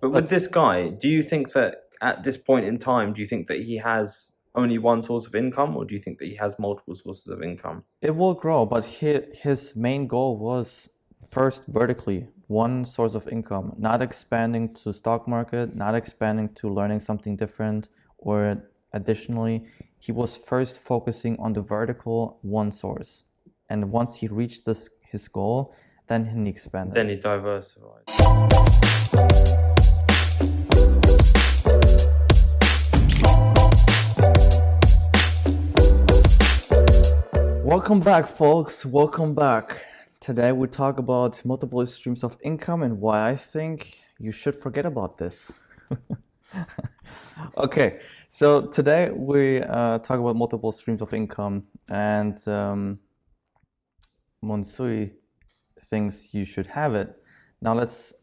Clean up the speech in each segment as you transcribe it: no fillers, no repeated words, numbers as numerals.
But with But this guy, do you think that at this point in time, do you think that he has only one source of income, or do you think that he has multiple sources of income? it will grow, but his main goal was first vertically, one source of income, not expanding to stock market, not expanding to learning something different, or additionally, he was first focusing on the vertical one source. And once he reached his goal, then he Then expanded. he diversified. Welcome back, folks. Welcome back. Today we talk about multiple streams of income and why I think you should forget about this. Okay, so today we talk about multiple streams of income, and Monsui thinks you should have it. Now let's.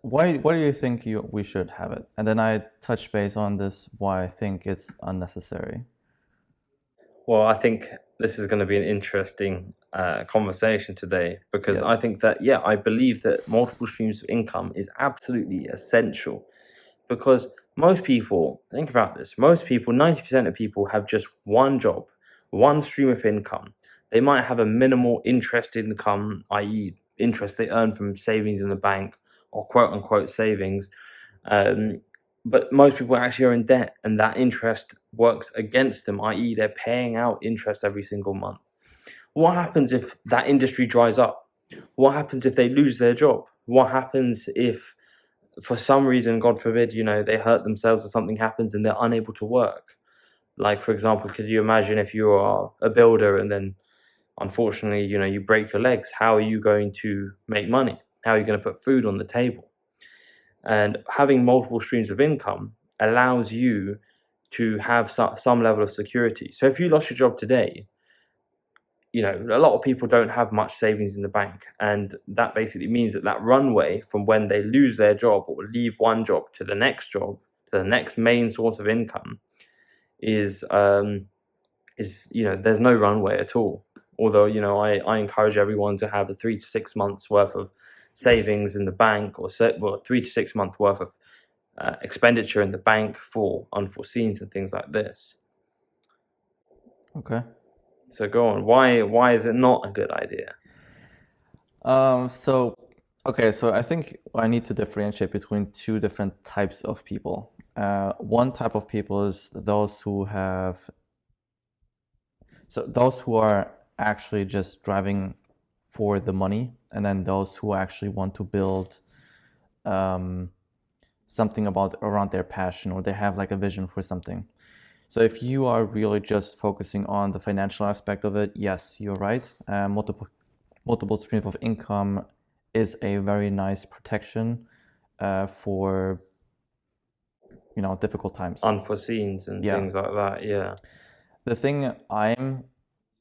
Why do you think we should have it? And then I touch base on this why I think it's unnecessary. Well, I think this is going to be an interesting conversation today because I Yes. think that, yeah, I believe that multiple streams of income is absolutely essential because most people, think about this, most people, 90% of people have just one job, one stream of income. They might have a minimal interest income, i.e., interest they earn from savings in the bank or quote unquote savings. But most people actually are in debt, and that interest works against them, i.e., they're paying out interest every single month. What happens if that industry dries up? What happens if they lose their job? What happens if, for some reason, God forbid, they hurt themselves or something happens and they're unable to work? Like, for example, could you imagine if you are a builder and then, unfortunately, you break your legs? How are you going to make money? How are you going to put food on the table? And having multiple streams of income allows you to have some level of security. So if you lost your job today, a lot of people don't have much savings in the bank. And that basically means that runway from when they lose their job or leave one job, to the the next main source of income is there's no runway at all. Although, I encourage everyone to have a 3 to 6 months worth of savings in the bank, or 3 to 6 month worth of expenditure in the bank for unforeseens and things like this. Okay. So go on. Why is it not a good idea? So I think I need to differentiate between two different types of people. One type of people is those who are actually just driving for the money, and then those who actually want to build something around their passion, or they have like a vision for something. So if you are really just focusing on the financial aspect of it, yes, you're right. Multiple streams of income is a very nice protection for difficult times, Unforeseens and things like that. Yeah. The thing I'm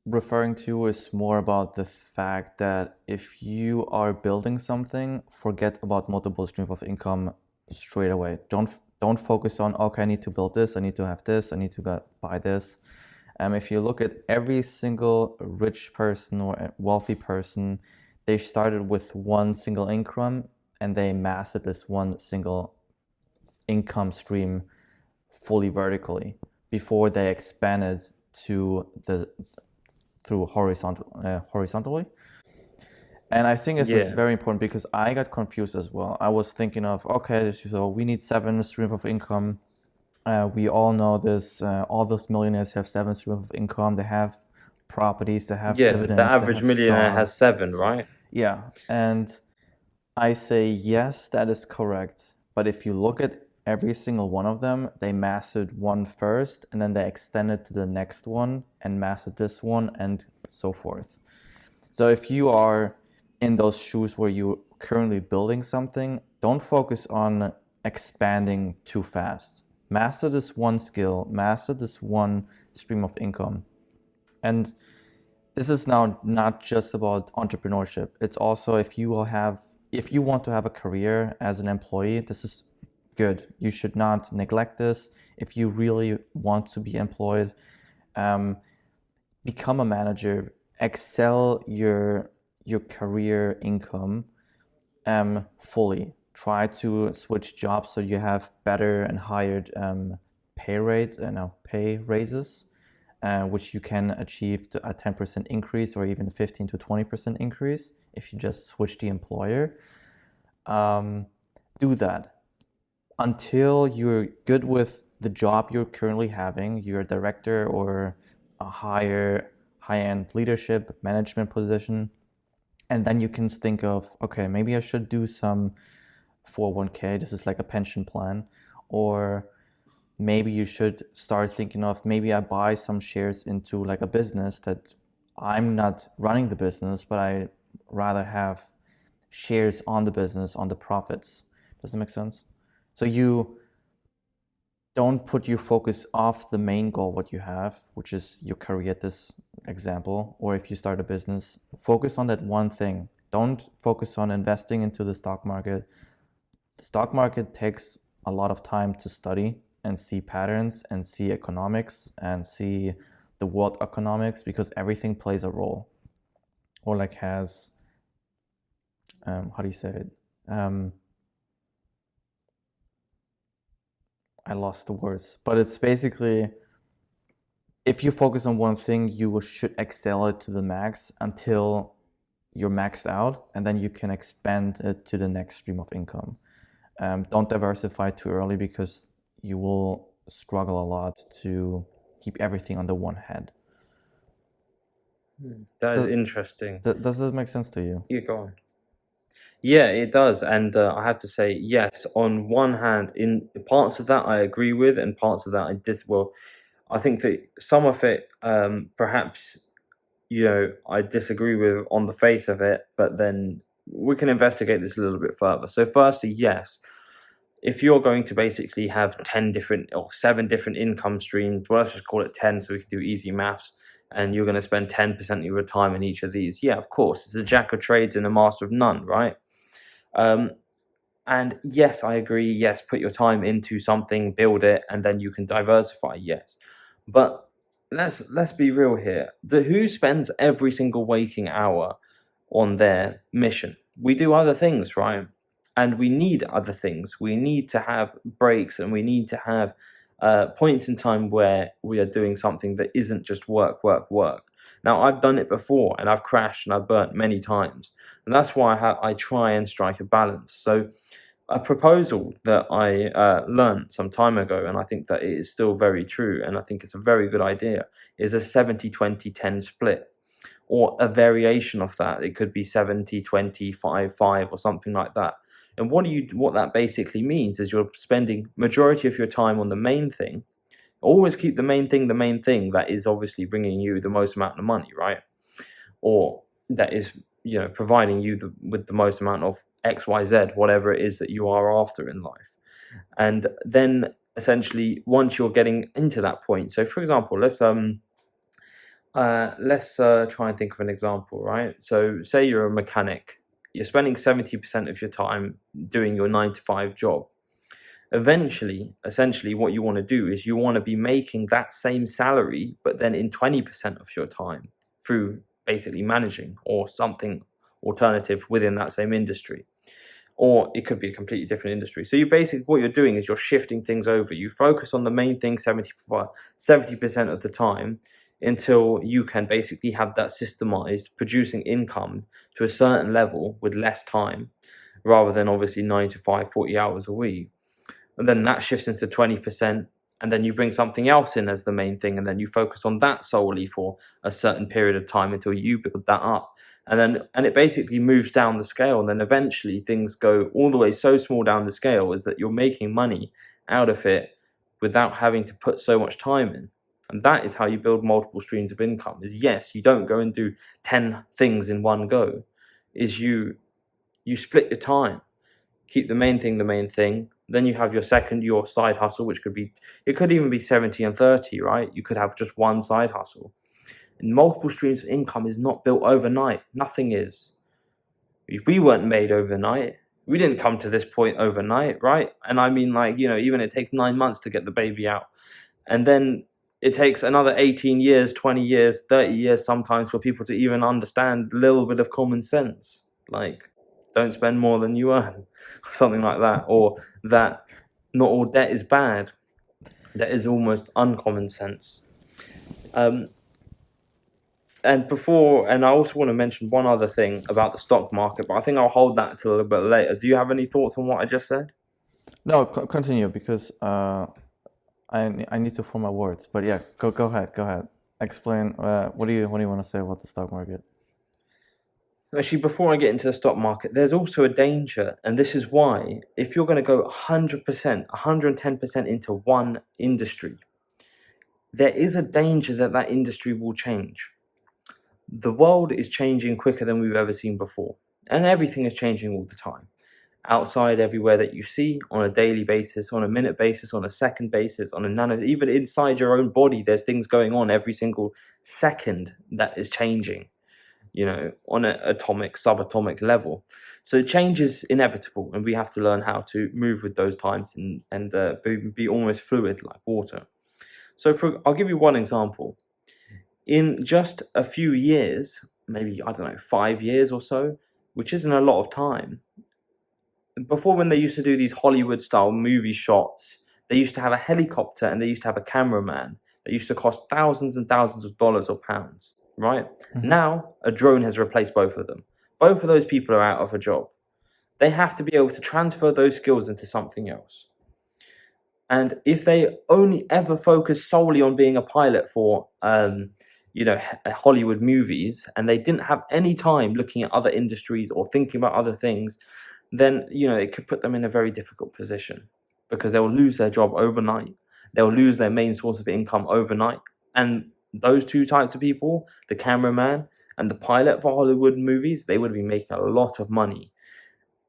referring to is more about the fact that if you are building something, forget about multiple streams of income straight away. Don't focus on, okay, I need to build this, I need to have this, I need to buy this. If you look at every single rich person or wealthy person, they started with one single income and they mastered this one single income stream fully vertically before they expanded through horizontally. And I think this is very important because I got confused as well. I was thinking of, okay, so we need 7 streams of income. We all know this. All those millionaires have 7 streams of income. They have properties, they have dividends, the average they have millionaire has stocks. 7, right? Yeah, and I say yes, that is correct. But if you look at every single one of them, they mastered one first, and then they extended to the next one and mastered this one, and so forth. So if you are in those shoes where you're currently building something, don't focus on expanding too fast. Master this one skill, master this one stream of income. And this is now not just about entrepreneurship. It's also if you want to have a career as an employee, this is good. You should not neglect this. If you really want to be employed, become a manager, excel your career income fully. try to switch jobs so you have better and higher pay raises, which you can achieve a 10% increase or even 15 to 20% increase if you just switch the employer. Do that until you're good with the job you're currently having, you're a director or a high-end leadership management position. And then you can think of, okay, maybe I should do some 401k. This is like a pension plan. Or maybe you should start thinking of, maybe I buy some shares into like a business that I'm not running the business, but I rather have shares on the business, on the profits. Does that make sense? So you don't put your focus off the main goal, what you have, which is your career at this example, or if you start a business, focus on that one thing. Don't focus on investing into the stock market. The stock market takes a lot of time to study and see patterns and see economics and see the world economics, because everything plays a role, or like has, how do you say it? I lost the words, but it's basically, if you focus on one thing, you should excel it to the max until you're maxed out, and then you can expand it to the next stream of income. Don't diversify too early, because you will struggle a lot to keep everything under one head. That is interesting. Does this make sense to you? Yeah, go on. Yeah, it does. And I have to say, yes, on one hand, in parts of that I agree with, and parts of that I think that some of it, perhaps, I disagree with on the face of it, but then we can investigate this a little bit further. So, firstly, yes, if you're going to basically have 10 different or 7 different income streams, well, let's just call it 10 so we can do easy maths, and you're going to spend 10% of your time in each of these, yeah, of course, it's a jack of trades and a master of none, right? And yes, I agree. Yes, put your time into something, build it, and then you can diversify. Yes, but let's be real here. Who spends every single waking hour on their mission? We do other things, right? And we need other things. We need to have breaks, and we need to have points in time where we are doing something that isn't just work, work, work. Now, I've done it before, and I've crashed and I've burnt many times, and that's why I try and strike a balance. So, a proposal that I learned some time ago, and I think that it is still very true, and I think it's a very good idea, is a 70-20-10 split, or a variation of that. It could be 70-20-5-5 or something like that. And what that basically means is you're spending majority of your time on the main thing. Always keep the main thing that is obviously bringing you the most amount of money, right? Or that is, providing you with the most amount of XYZ, whatever it is that you are after in life. And then essentially, once you're getting into that point, so for example, let's try and think of an example, right? So say you're a mechanic, you're spending 70% of your time doing your 9 to 5 job. Eventually, essentially, what you want to do is you want to be making that same salary, but then in 20% of your time through basically managing or something alternative within that same industry. Or it could be a completely different industry. So what you're doing is you're shifting things over. You focus on the main thing 70% of the time until you can basically have that systemized, producing income to a certain level with less time, rather than obviously 9 to 5, 40 hours a week. And then that shifts into 20%, and then you bring something else in as the main thing, and then you focus on that solely for a certain period of time until you build that up. And it basically moves down the scale, and then eventually things go all the way so small down the scale is that you're making money out of it without having to put so much time in. And that is how you build multiple streams of income. Is, yes, you don't go and do 10 things in one go. Is you split your time, keep the main thing. Then you have your side hustle, which could even be 70 and 30, right? You could have just one side hustle. And multiple streams of income is not built overnight. Nothing is. We weren't made overnight. We didn't come to this point overnight, right? And I mean, even it takes 9 months to get the baby out. And then it takes another 18 years, 20 years, 30 years sometimes for people to even understand a little bit of common sense. don't spend more than you earn, something like that, or that not all debt is bad. That is almost uncommon sense. And I also want to mention one other thing about the stock market, but I think I'll hold that till a little bit later. Do you have any thoughts on what I just said? No, continue because I need to form my words. But yeah, go ahead. Explain. What do you want to say about the stock market? Actually, before I get into the stock market, there's also a danger, and this is why if you're going to go 100%, 110% into one industry, there is a danger that that industry will change. The world is changing quicker than we've ever seen before, and everything is changing all the time. Outside, everywhere that you see, on a daily basis, on a minute basis, on a second basis, on a nano, even inside your own body, there's things going on every single second that is changing, on an atomic, subatomic level. So change is inevitable, and we have to learn how to move with those times and be almost fluid like water. So I'll give you one example. In just a few years, maybe, I don't know, 5 years or so, which isn't a lot of time, before, when they used to do these Hollywood style movie shots, they used to have a helicopter and they used to have a cameraman that used to cost thousands and thousands of dollars or pounds, right? Mm-hmm. Now a drone has replaced both of them. Both of those people are out of a job. They have to be able to transfer those skills into something else. And if they only ever focus solely on being a pilot for Hollywood movies, and they didn't have any time looking at other industries or thinking about other things, then it could put them in a very difficult position, because they will lose their job overnight. They'll lose their main source of income overnight. And those two types of people, the cameraman and the pilot for Hollywood movies, they would be making a lot of money.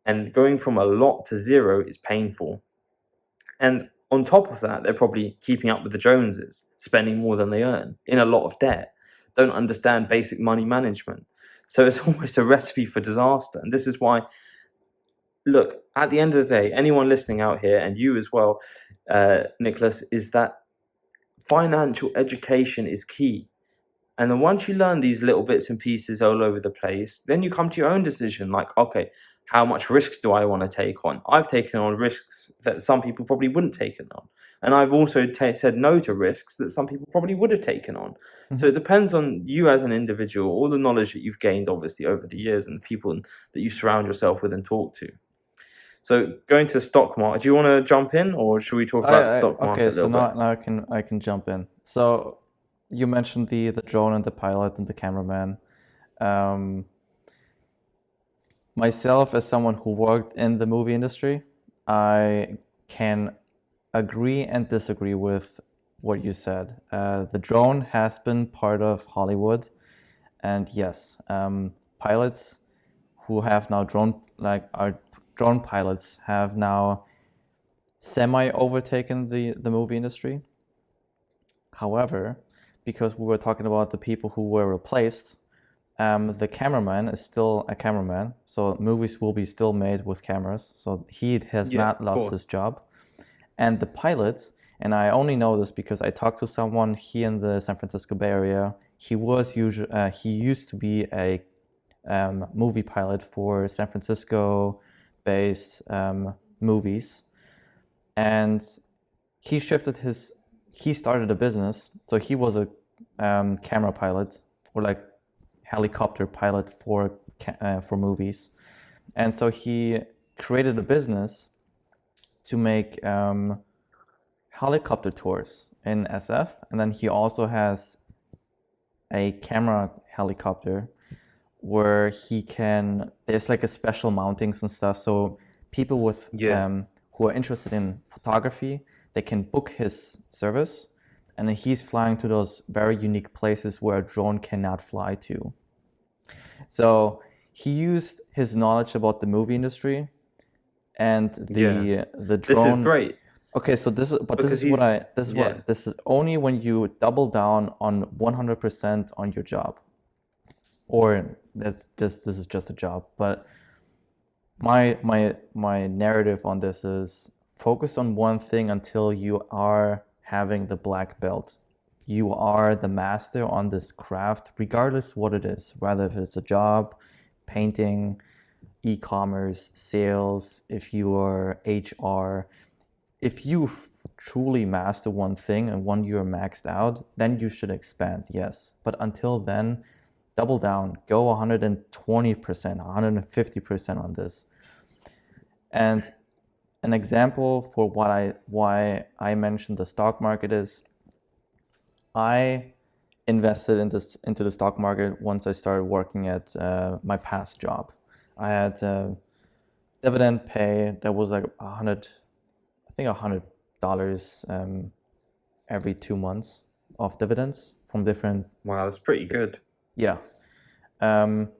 And going from a lot to zero is painful. And on top of that, they're probably keeping up with the Joneses, spending more than they earn, in a lot of debt, don't understand basic money management. So it's almost a recipe for disaster. And this is why, look, at the end of the day, anyone listening out here, and you as well, Niclas, is that financial education is key. And then once you learn these little bits and pieces all over the place, then you come to your own decision, like, okay, how much risks do I want to take on? I've taken on risks that some people probably wouldn't take on. And I've also said no to risks that some people probably would have taken on. Mm-hmm. So it depends on you as an individual, all the knowledge that you've gained, obviously, over the years, and the people that you surround yourself with and talk to. So going to the stock market, do you want to jump in, or should we talk about the stock market a little bit? Okay, so now I can jump in. So you mentioned the drone and the pilot and the cameraman. Myself, as someone who worked in the movie industry, I can agree and disagree with what you said. The drone has been part of Hollywood, and yes, pilots who have now our drone pilots have now semi overtaken the movie industry. However, because we were talking about the people who were replaced, the cameraman is still a cameraman, so movies will be still made with cameras, so he has not lost his job. And the pilot, and I only know this because I talked to someone here in the San Francisco Bay Area. He used to be a movie pilot for San Francisco-based movies, and he started a business. So he was a camera pilot, or like helicopter pilot for movies, and so he created a business to make helicopter tours in SF, and then he also has a camera helicopter where there's like a special mountings and stuff, so people with who are interested in photography, they can book his service, and then he's flying to those very unique places where a drone cannot fly to. So he used his knowledge about the movie industry and the drone. This is great. Okay, so this is only when you double down on 100% on your job, or this is just a job. But my narrative on this is focus on one thing until you are having the black belt. You are the master on this craft, regardless what it is, whether if it's a job, painting, e-commerce, sales, if you are HR, if you truly master one thing and one you're maxed out, then you should expand, yes. But until then, double down, go 120%, 150% on this. And an example for why I mentioned the stock market is I invested into the stock market once I started working at my past job. I had dividend pay that was like $100 every 2 months of dividends from different. Wow, that's pretty good. Yeah. But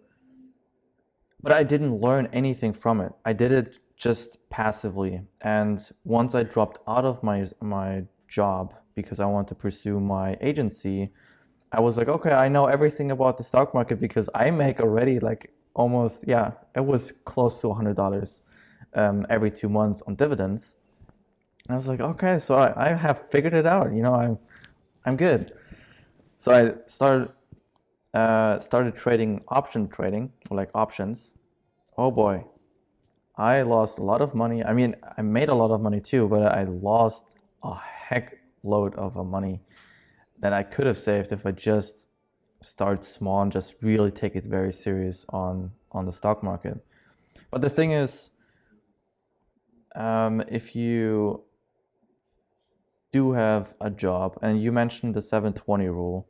I didn't learn anything from it. I did it just passively. And once I dropped out of my job because I wanted to pursue my agency, I was like, okay, I know everything about the stock market because I make already like almost, yeah, it was close to $100 every 2 months on dividends. And I was like, okay, so I have figured it out. I'm good. So I started trading option trading, like options. Oh boy, I lost a lot of money. I mean, I made a lot of money too, but I lost a heck load of money that I could have saved if I just start small and just really take it very serious on the stock market. But the thing is, if you do have a job, and you mentioned the 720 rule,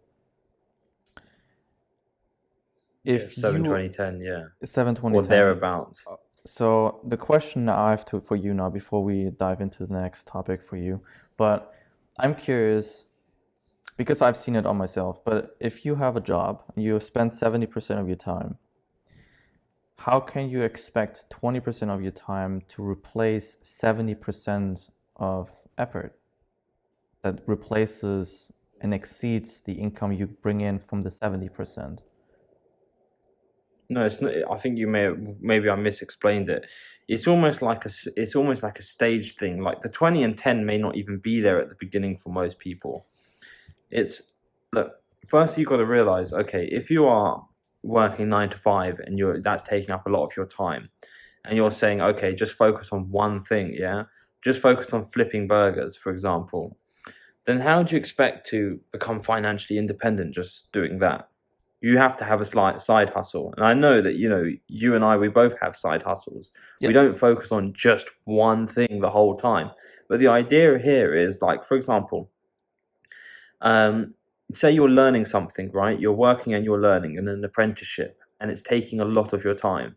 if 7-20-10, yeah. 720 Or thereabouts. So the question I have for you now, before we dive into the next topic for you, but I'm curious because I've seen it on myself. But if you have a job and you spend 70% of your time, how can you expect 20% of your time to replace 70% of effort that replaces and exceeds the income you bring in from the 70%? No, it's not. I think maybe I misexplained it. It's almost like a stage thing. Like the 20 and 10 may not even be there at the beginning for most people. Look, first you've got to realize, okay, if you are working 9 to 5 and that's taking up a lot of your time, and you're saying, okay, just focus on one thing, yeah, just focus on flipping burgers, for example, then how do you expect to become financially independent just doing that? You have to have a side hustle. And I know that, you and I, we both have side hustles. Yep. We don't focus on just one thing the whole time. But the idea here is, like, for example, say you're learning something, right? You're working and you're learning in an apprenticeship, and it's taking a lot of your time.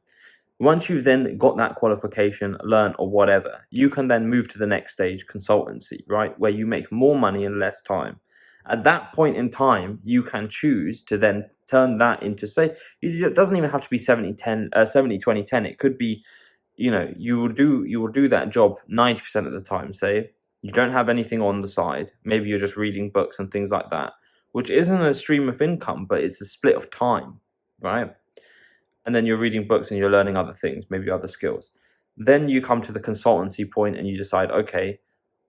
Once you've then got that qualification, learn or whatever, you can then move to the next stage, consultancy, right? Where you make more money in less time. At that point in time, you can choose to then turn that into, say, it doesn't even have to be 70-20-10. It could be, you will do that job 90% of the time, say. You don't have anything on the side. Maybe you're just reading books and things like that, which isn't a stream of income, but it's a split of time, right? And then you're reading books and you're learning other things, maybe other skills. Then you come to the consultancy point and you decide, okay,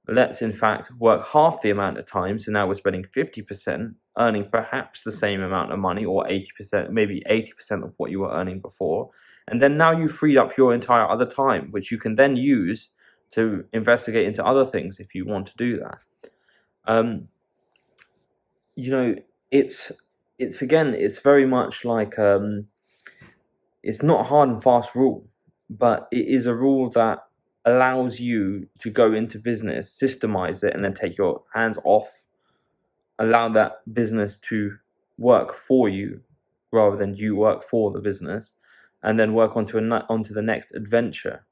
let's in fact work half the amount of time. So now we're spending 50%, earning perhaps the same amount of money, or 80%, maybe 80% of what you were earning before. And then now you've freed up your entire other time, which you can then use to investigate into other things if you want to do that. It's very much like, it's not a hard and fast rule, but it is a rule that allows you to go into business, systemize it, and then take your hands off, allow that business to work for you rather than you work for the business, and then work onto the next adventure,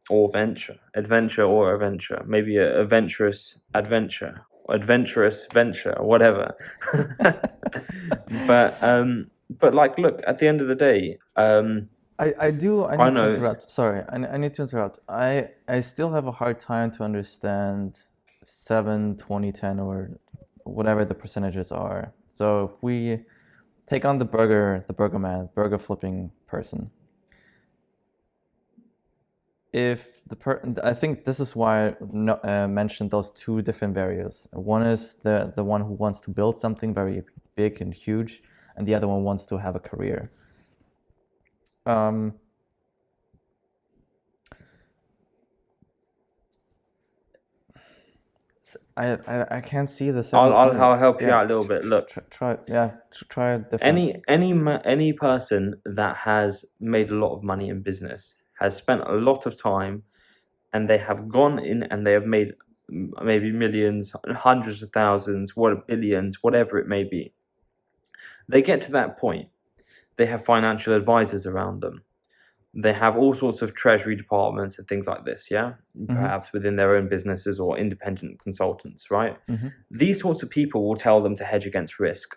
or adventure, maybe a adventurous venture, whatever. But like, look, at the end of the day, I need to interrupt. Sorry, I need to interrupt. I still have a hard time to understand 7-20-10 or whatever the percentages are. So if we take on the burger man, burger flipping person. I think this is why I mentioned those two different variables. One is the one who wants to build something very big and huge, and the other one wants to have a career. I can't see the I'll 720. I'll help you Yeah, out a little bit. Look, try it different. any person that has made a lot of money in business has spent a lot of time, and they have gone in and they have made maybe millions, hundreds of thousands, what billions, whatever it may be. They get to that point. They have financial advisors around them. They have all sorts of treasury departments and things like this, yeah? Perhaps within their own businesses or independent consultants, right? These sorts of people will tell them to hedge against risk.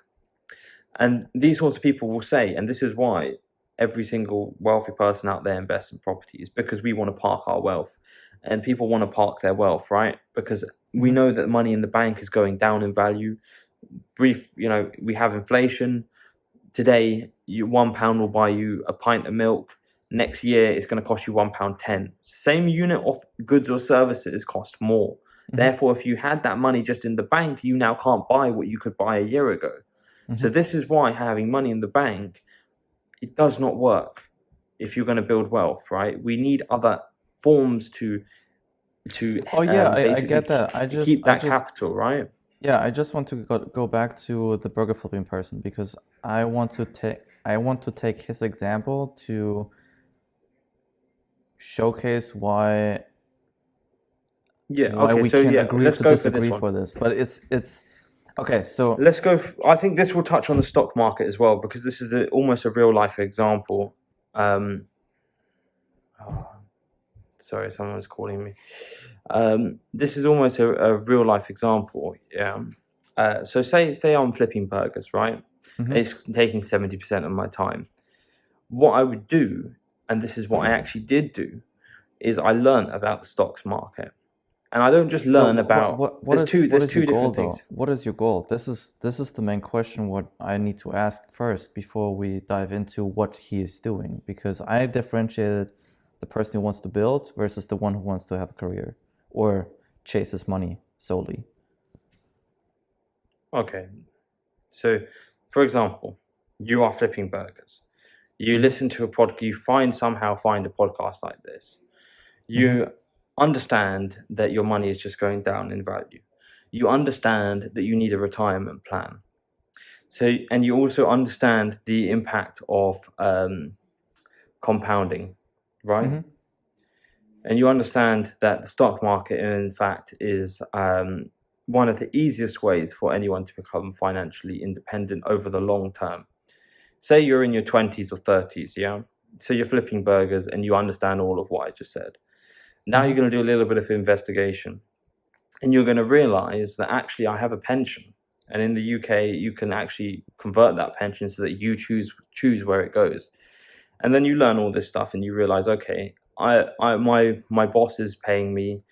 And these sorts of people will say, and this is why every single wealthy person out there invests in properties, because we want to park our wealth. And people want to park their wealth, right? Because we know that money in the bank is going down in value. We have inflation. Today, £1 will buy you a pint of milk. Next year, it's going to cost you £1.10. Same unit of goods or services cost more. Therefore, if you had that money just in the bank, you now can't buy what you could buy a year ago. So this is why having money in the bank, it does not work if you're going to build wealth, right? We need other forms to Oh yeah, I basically get that. keep that capital, right? Yeah, I just want to go back to the burger flipping person because I want to take his example to showcase why Yeah. why Okay. we So can yeah, agree let's to go for this disagree one. for this. But it's okay. So Let's go. I think this will touch on the stock market as well because this is almost a real life example. Sorry, someone's calling me. This is almost a real life example. Yeah. So say I'm flipping burgers, right? It's taking 70% of my time. What I would do, and this is what I actually did do, is I learned about the stocks market. And I don't just learn about. what is There's your two goal different though? things. What is your goal? This is the main question what I need to ask first before we dive into what he is doing because I differentiated the person who wants to build versus the one who wants to have a career or chases money solely. Okay. So, for example, you are flipping burgers. You listen to a podcast. You somehow find a podcast like this. You understand that your money is just going down in value. You understand that you need a retirement plan. So, and you also understand the impact of compounding, right? And you understand that the stock market, in fact, is one of the easiest ways for anyone to become financially independent over the long term. Say you're in your 20s or 30s, yeah? So you're flipping burgers and you understand all of what I just said. Now you're going to do a little bit of investigation and you're going to realize that actually I have a pension. And in the UK, you can actually convert that pension so that you choose where it goes. And then you learn all this stuff and you realize, okay, my boss is paying me,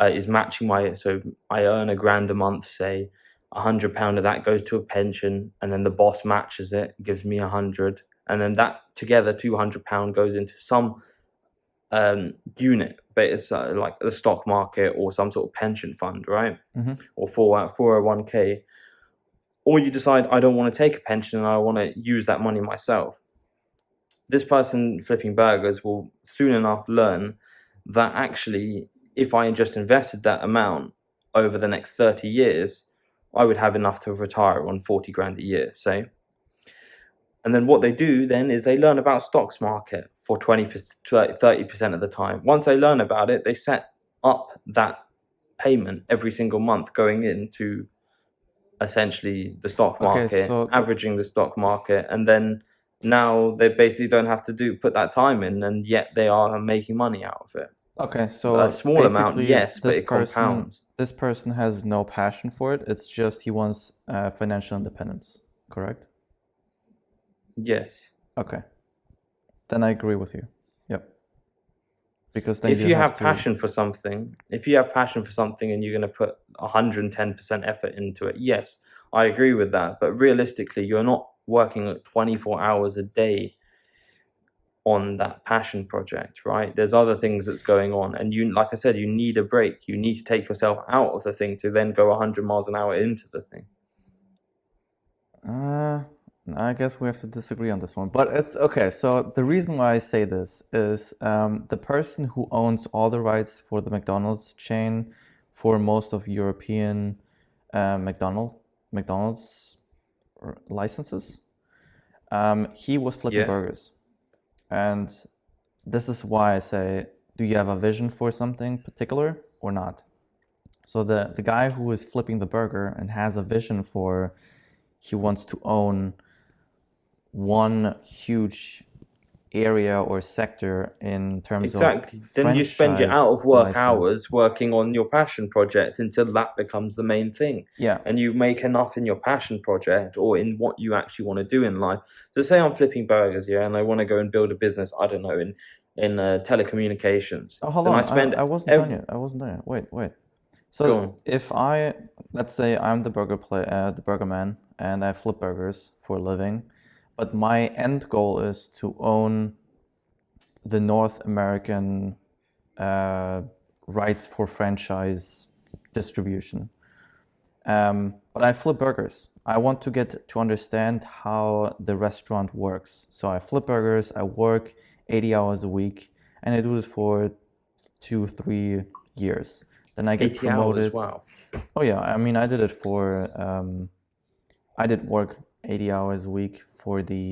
is matching so I earn £1,000 a month, say, £100 of that goes to a pension, and then the boss matches it, gives me 100, and then that together £200 goes into some unit, but it's like the stock market or some sort of pension fund, right? Or 401k. Or you decide I don't want to take a pension and I want to use that money myself. This person flipping burgers will soon enough learn that actually, if I just invested that amount over the next 30 years, I would have enough to retire on 40 grand a year, say. And then what they do then is they learn about stocks market for 20% to 30% of the time. Once they learn about it, they set up that payment every single month going into essentially the stock market, averaging the stock market, and then now they basically don't have to put that time in, and yet they are making money out of it. Okay, so A small amount, yes, but it compounds. This person has no passion for it. It's just he wants financial independence, correct? Yes. Okay. Then I agree with you. Yep. Because then if you have passion for something, and you're going to put 110% effort into it, yes, I agree with that. But realistically, you're not working 24 hours a day on that passion project, right? There's other things that's going on, and you, like I said, you need a break. You need to take yourself out of the thing to then go 100 miles an hour into the thing. I guess we have to disagree on this one, but it's okay. So the reason why I say this is the person who owns all the rights for the McDonald's chain for most of European McDonald's licenses. He was flipping Yeah. burgers. And this is why I say, do you have a vision for something particular or not? So the guy who is flipping the burger and has a vision for, he wants to own one huge area or sector in terms Exactly. of Then you spend your out franchise of work license. hours working on your passion project until that becomes the main thing. Yeah. And you make enough in your passion project or in what you actually want to do in life. So say I'm flipping burgers, yeah, and I want to go and build a business, I don't know, in telecommunications. Oh, hold Then I on. spend I wasn't done yet. I wasn't done yet. Wait. Go So on. if let's say I'm the the burger man, and I flip burgers for a living, but my end goal is to own the North American rights for franchise distribution. But I flip burgers. I want to get to understand how the restaurant works. So I flip burgers, I work 80 hours a week, and I do this for 2-3 years. Then I get 80 hours, promoted. wow. Oh yeah, I mean I did it for I did work 80 hours a week for the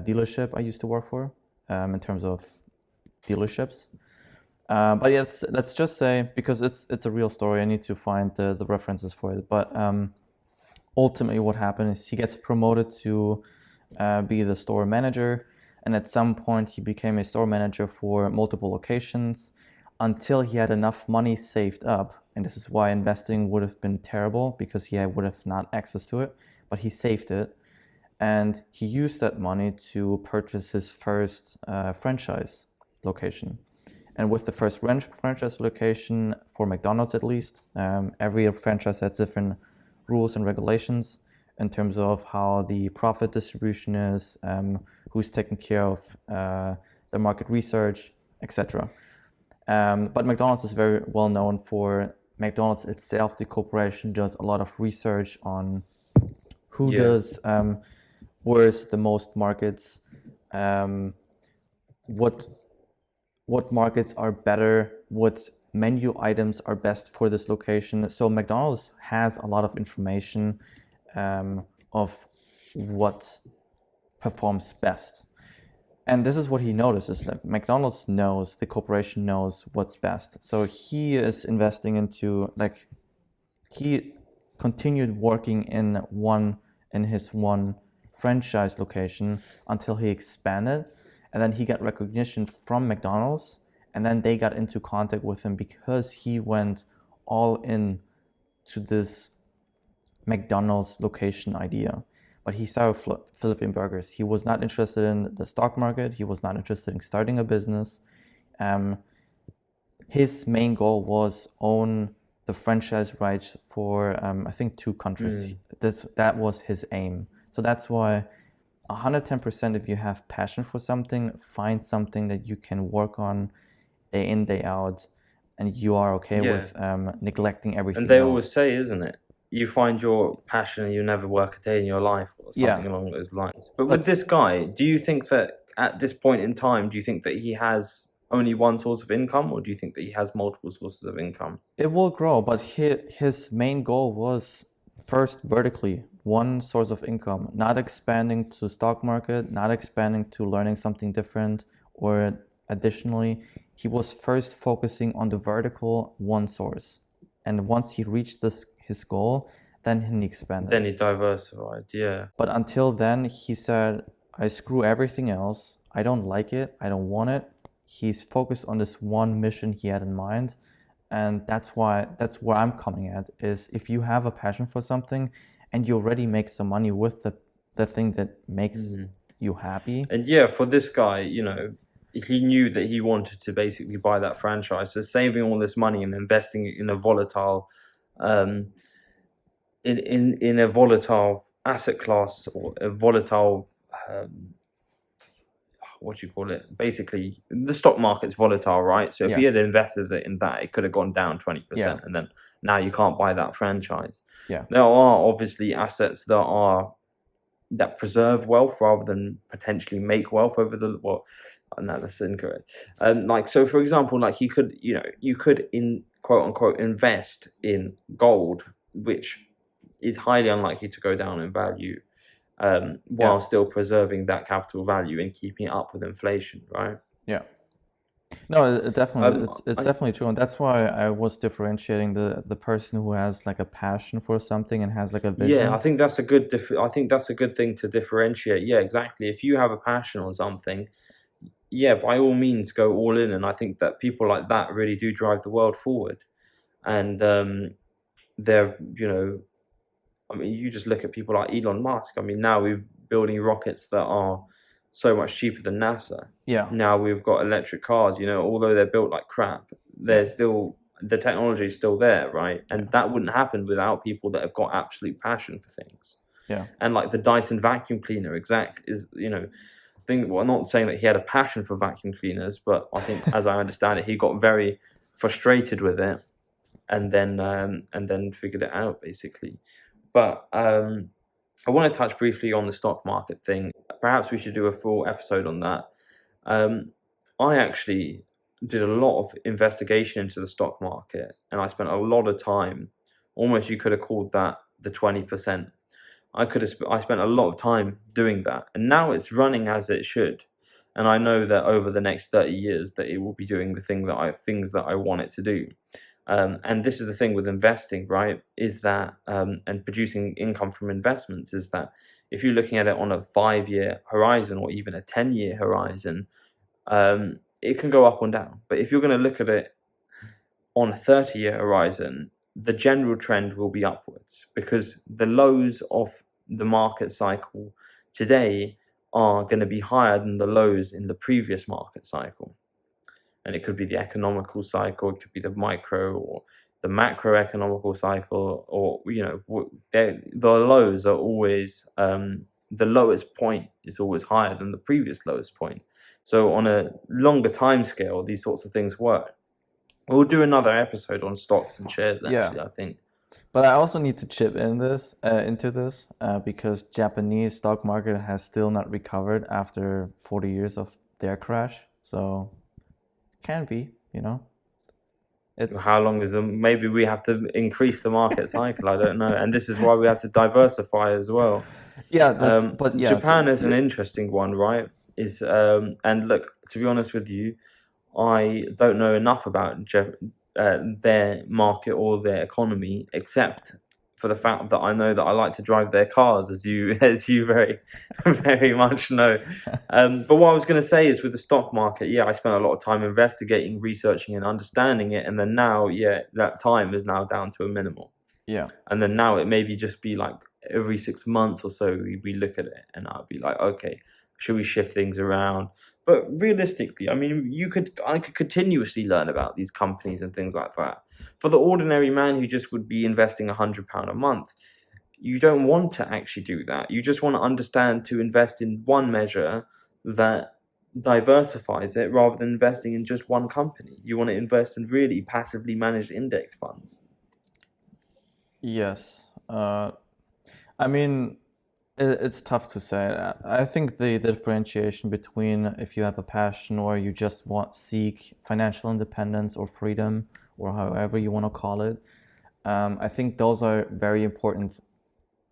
dealership I used to work for, in terms of dealerships. But yeah, let's just say, because it's a real story, I need to find the references for it. But ultimately what happened is he gets promoted to be the store manager, and at some point he became a store manager for multiple locations until he had enough money saved up. And this is why investing would have been terrible, because he would have not access to it, but he saved it. And he used that money to purchase his first franchise location. And with the first franchise location, for McDonald's at least, every franchise has different rules and regulations in terms of how the profit distribution is, who's taking care of the market research, etc. But McDonald's is very well known for, McDonald's itself, the corporation, does a lot of research on who does, where's the most markets, what markets are better, what menu items are best for this location. So McDonald's has a lot of information of what performs best. And this is what he notices, that McDonald's knows, the corporation knows what's best. So he is investing into, like, he continued working in his one franchise location until he expanded. And then he got recognition from McDonald's, and then they got into contact with him because he went all in to this McDonald's location idea. But he started flipping burgers. He was not interested in the stock market. He was not interested in starting a business. His main goal was own the franchise rights for, I think, 2 countries. That was his aim. So that's why 110%, if you have passion for something, find something that you can work on day in, day out, and you are okay with neglecting everything And they else. always say, isn't it? You find your passion and you never work a day in your life, or something along those lines. But with this guy, do you think that at this point in time, do you think that he has only one source of income, or do you think that he has multiple sources of income? It will grow, but his main goal was first vertically, one source of income, not expanding to stock market, not expanding to learning something different, or additionally, he was first focusing on the vertical one source. And once he reached his goal, then he expanded. Then he diversified, yeah. But until then, he said, I screw everything else. I don't like it. I don't want it. He's focused on this one mission he had in mind. And that's where I'm coming at, is if you have a passion for something and you already make some money with the thing that makes you happy. And yeah, for this guy, you know, he knew that he wanted to basically buy that franchise. So saving all this money and investing it in a volatile, in a volatile asset class, or a volatile, what do you call it? Basically, the stock market's volatile, right? So if he had invested it in that, it could have gone down 20%, and then now you can't buy that franchise. Yeah. There are obviously assets that preserve wealth rather than potentially make wealth over the, well, no, that's incorrect. Like, so for example, like you could quote unquote invest in gold, which is highly unlikely to go down in value, while still preserving that capital value and keeping it up with inflation, right? Yeah. No, it definitely, it's I, definitely true, and that's why I was differentiating the person who has like a passion for something and has like a Yeah, vision. I think that's a good I think that's a good thing to differentiate. Yeah, exactly. If you have a passion on something, yeah, by all means go all in. And I think that people like that really do drive the world forward. And they're, I mean, you just look at people like Elon Musk. I mean, now we're building rockets that are so much cheaper than NASA. Yeah. Now we've got electric cars, although they're built like crap, they're still, the technology is still there, right? And that wouldn't happen without people that have got absolute passion for things. Yeah. And like the Dyson vacuum cleaner, well, I'm not saying that he had a passion for vacuum cleaners, but I think, as I understand it, he got very frustrated with it, and then figured it out basically. But I want to touch briefly on the stock market thing. Perhaps we should do a full episode on that. I actually did a lot of investigation into the stock market, and I spent a lot of time. Almost, you could have called that the 20%. I spent a lot of time doing that, and now it's running as it should. And I know that over the next 30 years that it will be doing the things that I want it to do. And this is the thing with investing, right? Is that and producing income from investments is that if you're looking at it on a 5-year horizon or even a 10-year horizon, it can go up and down. But if you're going to look at it on a 30-year horizon, the general trend will be upwards, because the lows of the market cycle today are going to be higher than the lows in the previous market cycle. And it could be the economical cycle, it could be the micro or the macroeconomical cycle, or the lows are always the lowest point is always higher than the previous lowest point. So on a longer time scale, these sorts of things work. We'll do another episode on stocks and shares, actually, I think. But I also need to chip in into this because Japanese stock market has still not recovered after 40 years of their crash. So it can be, It's How long is maybe we have to increase the market cycle, I don't know. And this is why we have to diversify as well. Yeah, Japan is an interesting one, right? And look, to be honest with you, I don't know enough about their market or their economy, except for the fact that I know that I like to drive their cars, as you very very much know. But what I was going to say is, with the stock market, I spent a lot of time investigating, researching, and understanding it, and then now, that time is now down to a minimal. Yeah. And then now it maybe just be like every 6 months or so we look at it, and I'll be like, okay, should we shift things around? But realistically, I mean, I could continuously learn about these companies and things like that. For the ordinary man who just would be investing £100 a month, you don't want to actually do that. You just want to understand to invest in one measure that diversifies it, rather than investing in just one company. You want to invest in really passively managed index funds. Yes. I mean, it's tough to say. I think the differentiation between if you have a passion or you just seek financial independence or freedom, or however you want to call it, I think those are very important.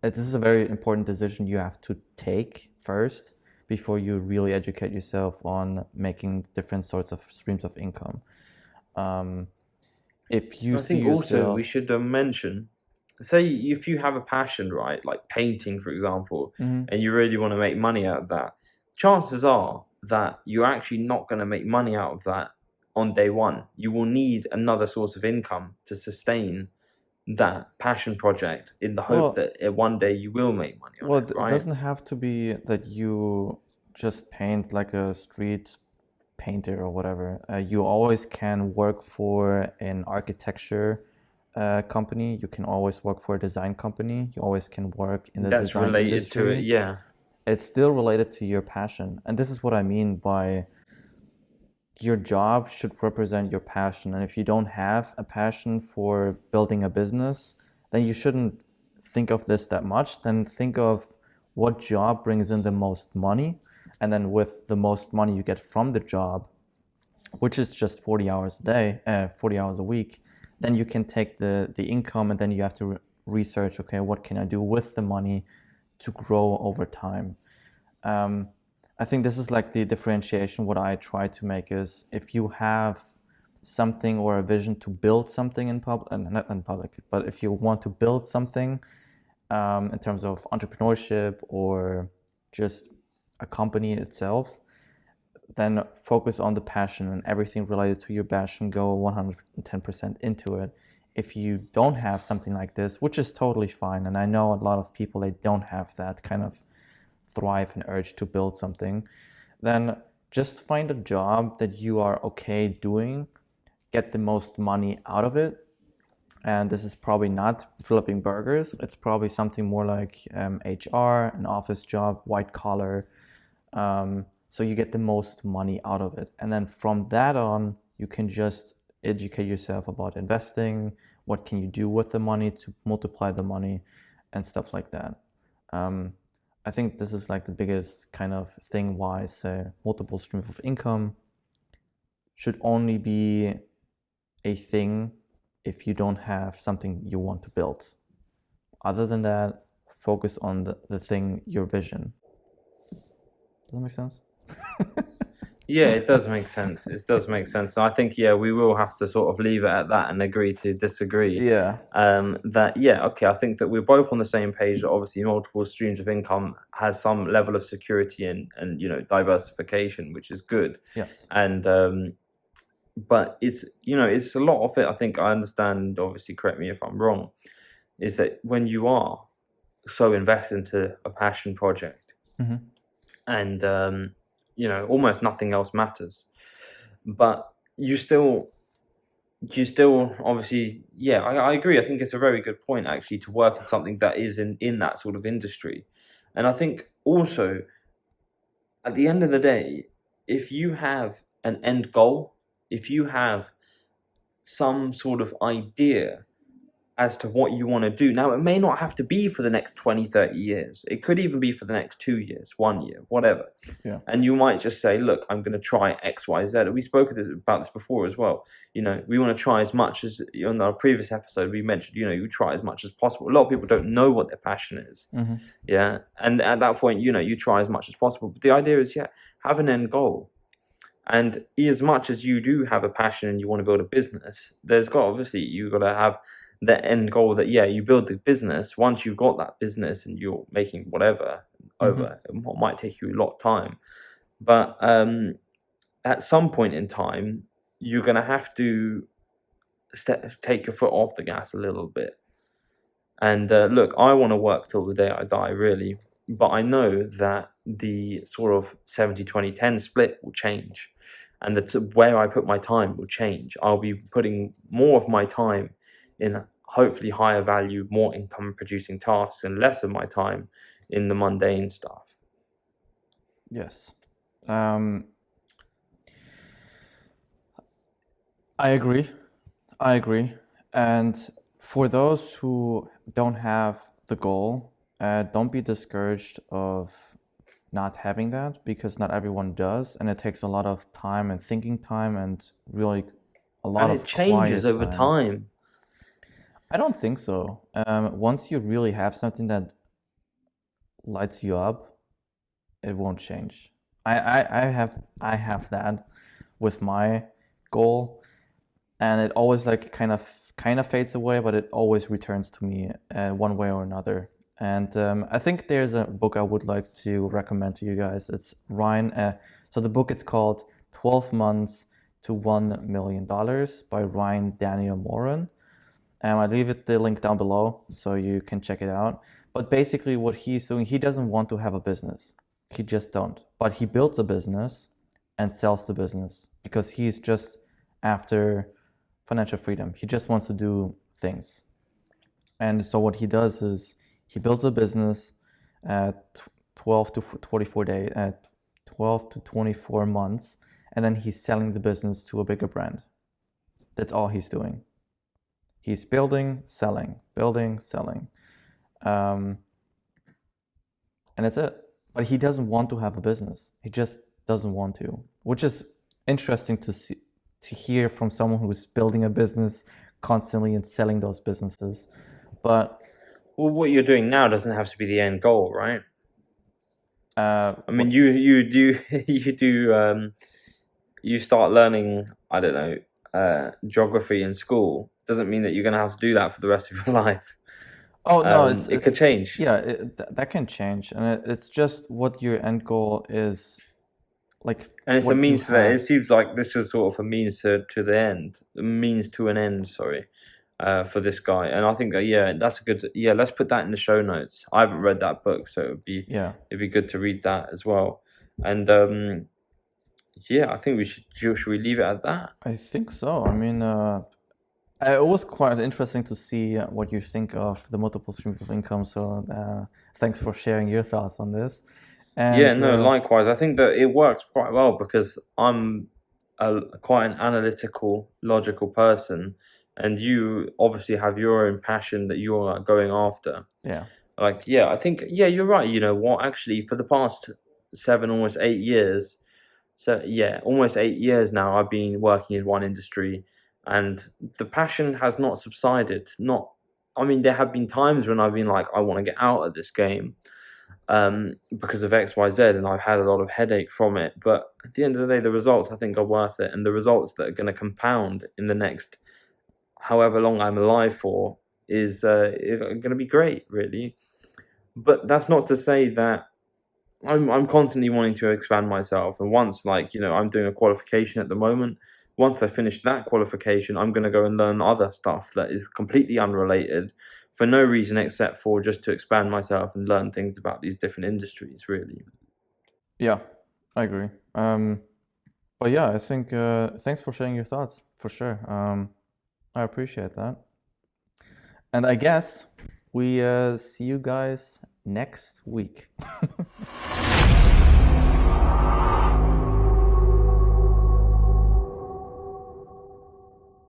This is a very important decision you have to take first before you really educate yourself on making different sorts of streams of income. If you I think also we should mention, say if you have a passion, right, like painting, for example, and you really want to make money out of that, chances are that you're actually not going to make money out of that on day one. You will need another source of income to sustain that passion project, in the hope that one day you will make money on it, right? It doesn't have to be that you just paint like a street painter or whatever. You always can work for an architecture company. You can always work for a design company. You always can work in the design related industry. to it, yeah. It's still related to your passion. And this is what I mean by your job should represent your passion. And if you don't have a passion for building a business, then you shouldn't think of this that much. Then think of what job brings in the most money. And then with the most money you get from the job, which is just 40 hours a day, 40 hours a week, then you can take the income, and then you have to research, okay, what can I do with the money to grow over time? I think this is like the differentiation. What I try to make is, if you have something or a vision to build something in public, not in public, but if you want to build something in terms of entrepreneurship or just a company itself, then focus on the passion, and everything related to your passion, go 110% into it. If you don't have something like this, which is totally fine, and I know a lot of people, they don't have that kind of thrive and urge to build something, then just find a job that you are okay doing, get the most money out of it. And this is probably not flipping burgers. It's probably something more like HR, an office job, white collar. So you get the most money out of it. And then from that on, you can just educate yourself about investing, what can you do with the money to multiply the money, and stuff like that. I think this is like the biggest kind of thing why I say multiple streams of income should only be a thing if you don't have something you want to build. Other than that, focus on the thing, your vision. Does that make sense? Yeah, it does make sense. It does make sense. And I think, yeah, we will have to sort of leave it at that and agree to disagree. Yeah. Okay, I think that we're both on the same page that obviously multiple streams of income has some level of security and diversification, which is good. Yes. And but it's a lot of it. I think I understand. Obviously, correct me if I'm wrong. Is that when you are so invested into a passion project, and almost nothing else matters, but you still obviously, yeah, I agree. I think it's a very good point actually to work in something that is in that sort of industry. And I think also at the end of the day, if you have an end goal, if you have some sort of idea as to what you want to do. Now, it may not have to be for the next 20, 30 years. It could even be for the next 2 years, 1 year, whatever. Yeah. And you might just say, look, I'm going to try X, Y, Z. We spoke about this before as well. We want to try as much as, on our previous episode, we mentioned, you try as much as possible. A lot of people don't know what their passion is. Yeah. And at that point, you try as much as possible. But the idea is, have an end goal. And as much as you do have a passion and you want to build a business, you've got to have the end goal that, you build the business. Once you've got that business and you're making whatever over, it might take you a lot of time. But at some point in time, you're going to have to take your foot off the gas a little bit. And look, I want to work till the day I die, really. But I know that the sort of 70-20-10 split will change. And where I put my time will change. I'll be putting more of my time in hopefully higher value, more income producing tasks, and less of my time in the mundane stuff. Yes. I agree. And for those who don't have the goal, don't be discouraged of not having that, because not everyone does, and it takes a lot of time and thinking time and really a lot of quiet time. And it changes over time. I don't think so. Once you really have something that lights you up, it won't change. I have that with my goal, and it always like kind of fades away, but it always returns to me one way or another. And I think there's a book I would like to recommend to you guys. It's Ryan. So the book, it's called 12 Months to $1 Million by Ryan Daniel Moran. I leave the link down below so you can check it out. But basically what he's doing, he doesn't want to have a business. He just don't. But he builds a business and sells the business because he's just after financial freedom. He just wants to do things. And so what he does is he builds a business at 12 to 24 months, and then he's selling the business to a bigger brand. That's all he's doing. He's building, selling. And that's it. But he doesn't want to have a business. He just doesn't want to, which is interesting to hear from someone who's building a business, constantly in selling those businesses. But Well, what you're doing now doesn't have to be the end goal, right? I mean, what- you do you do you start learning, I don't know, geography in school. Doesn't mean that you're going to have to do that for the rest of your life. oh no, It could change. yeah, that can change, and it's just what your end goal is, like And it's a what you means to that. have. It seems like this is sort of a means to the end, a means to an end. Sorry, for this guy. And I think yeah, that's a good. Yeah, let's put that in the show notes. I haven't read that book, so Yeah, it'd be good to read that as well. And yeah, I think we should we leave it at that? I think so. I mean, it was quite interesting to see what you think of the multiple streams of income. So thanks for sharing your thoughts on this. Yeah, And no, likewise. I think that it works quite well because I'm quite an analytical, logical person, and you obviously have your own passion that you're going after. yeah, Like, yeah, I think, yeah, you're right. You know what? Actually, for the past 7, almost 8 years, so yeah, almost 8 years now, I've been working in one industry, and the passion has not subsided. Not, I mean, there have been times when I've been like, I want to get out of this game, because of X, Y, Z, and I've had a lot of headache from it. But at the end of the day, the results I think are worth it, and the results that are going to compound in the next however long I'm alive for is going to be great, really. But that's not to say that I'm constantly wanting to expand myself, and once, like, I'm doing a qualification at the moment. Once I finish that qualification, I'm going to go and learn other stuff that is completely unrelated, for no reason except for just to expand myself and learn things about these different industries, really. yeah, I agree. But yeah, I think thanks for sharing your thoughts for sure. I appreciate that. And I guess we see you guys next week.